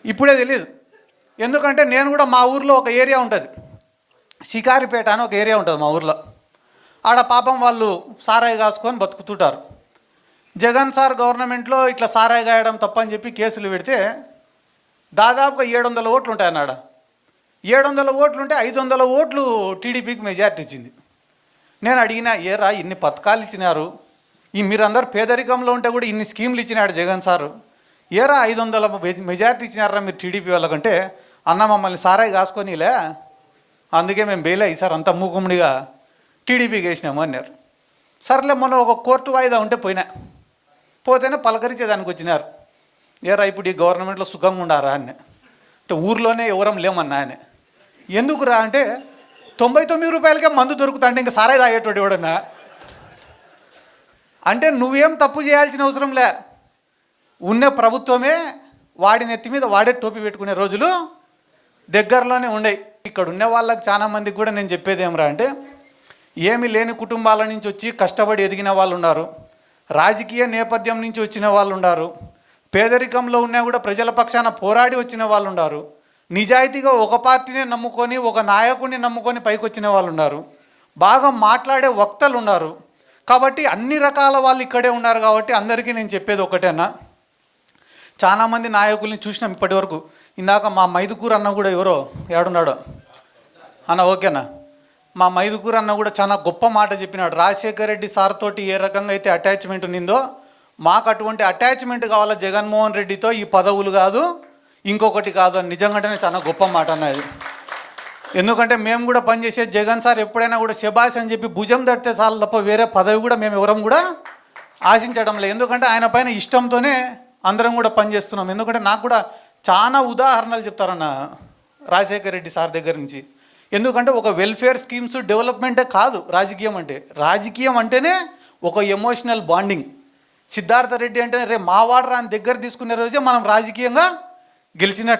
ఇప్పుడే తెలియదు. ఎందుకంటే నేను కూడా మా ఊర్లో ఒక ఏరియా ఉంటుంది, షికారిపేట అని ఒక ఏరియా ఉంటుంది మా ఊర్లో. ఆడ పాపం వాళ్ళు సారాయి కాసుకొని బతుకుతుంటారు. జగన్ సార్ గవర్నమెంట్లో ఇట్లా సారాయి కాయడం తప్పని చెప్పి కేసులు పెడితే దాదాపుగా 700 ఓట్లు ఉంటాయి అన్నాడ. 700 ఓట్లు ఉంటే 500 ఓట్లు టీడీపీకి మెజార్టీ ఇచ్చింది. నేను అడిగినా, ఏరా ఇన్ని పథకాలు ఇచ్చినారు, ఈ మీరందరూ పేదరికంలో ఉంటే కూడా ఇన్ని స్కీమ్లు ఇచ్చినాడు జగన్ సారు, ఏరా 500 మెజార్టీ ఇచ్చినారా మీరు టీడీపీ వాళ్ళకంటే, అన్న మమ్మల్ని సారాయి కాసుకొనిలే, అందుకే మేము బెయిల్ ఈసారి అంతా మూకుమ్మడిగా టీడీపీకి వేసినాము అన్నారు. సర్లే మొన్న ఒక కోర్టు వాయిదా ఉంటే పోతేనే పలకరించేదానికి వచ్చినారు. ఏరా ఇప్పుడు ఈ గవర్నమెంట్లో సుఖంగా ఉండారా అని. అంటే ఊర్లోనే ఎవరం లేమన్నా అని. ఎందుకురా అంటే 99 రూపాయలకే మందు దొరుకుతాంటే ఇంకా సారాయి తాగేటోడు ఎవడన్నా. అంటే నువ్వేం తప్పు చేయాల్సిన అవసరం లే, ఉన్న ప్రభుత్వమే వాడి నెత్తి మీద వాడే టోపీ పెట్టుకునే రోజులు దగ్గరలోనే ఉండేవి. ఇక్కడ ఉన్న వాళ్ళకి చాలా మందికి కూడా నేను చెప్పేది ఏమరా అంటే, ఏమీ లేని కుటుంబాల నుంచి వచ్చి కష్టపడి ఎదిగిన వాళ్ళు ఉన్నారు, రాజకీయ నేపథ్యం నుంచి వచ్చిన వాళ్ళు ఉన్నారు, పేదరికంలో ఉన్నా కూడా ప్రజల పక్షాన పోరాడి వచ్చిన వాళ్ళు ఉన్నారు, నిజాయితీగా ఒక పార్టీనే నమ్ముకొని ఒక నాయకుడిని నమ్ముకొని పైకి వచ్చిన వాళ్ళు ఉన్నారు, బాగా మాట్లాడే వక్తలు ఉన్నారు. కాబట్టి అన్ని రకాల వాళ్ళు ఇక్కడే ఉన్నారు. కాబట్టి అందరికీ నేను చెప్పేది ఒకటేనా, చాలామంది నాయకుల్ని చూసినాం ఇప్పటి వరకు. ఇందాక మా మైదుకూరు అన్న కూడా ఎవరో ఏడున్నాడో అన్న, ఓకేనా, మా మైదుకూరు అన్న కూడా చాలా గొప్ప మాట చెప్పినాడు. రాజశేఖర రెడ్డి సార్ తోటి ఏ రకంగా అయితే అటాచ్మెంట్ ఉన్నిందో మాకు అటువంటి అటాచ్మెంట్ కావాలా జగన్మోహన్ రెడ్డితో, ఈ పదవులు కాదు ఇంకొకటి కాదు అని. నిజంగానే చాలా గొప్ప మాట అన్నది. ఎందుకంటే మేము కూడా పనిచేసే జగన్ సార్ ఎప్పుడైనా కూడా శబాష్ అని చెప్పి భుజం తడితే చాలు తప్ప వేరే పదవి కూడా మేము ఎవరం కూడా ఆశించడం లేదు. ఎందుకంటే ఆయన పైన ఇష్టంతోనే అందరం కూడా పనిచేస్తున్నాం. ఎందుకంటే నాకు కూడా చాలా ఉదాహరణలు చెప్తారన్న రాజశేఖర రెడ్డి సార్ దగ్గర నుంచి. ఎందుకంటే ఒక వెల్ఫేర్ స్కీమ్స్ డెవలప్మెంటే కాదు రాజకీయం అంటే. రాజకీయం అంటేనే ఒక ఎమోషనల్ బాండింగ్. సిద్ధార్థ రెడ్డి అంటే రే మావాడరా అని దగ్గర తీసుకునే రోజే మనం రాజకీయంగా గెలిచినట్టు.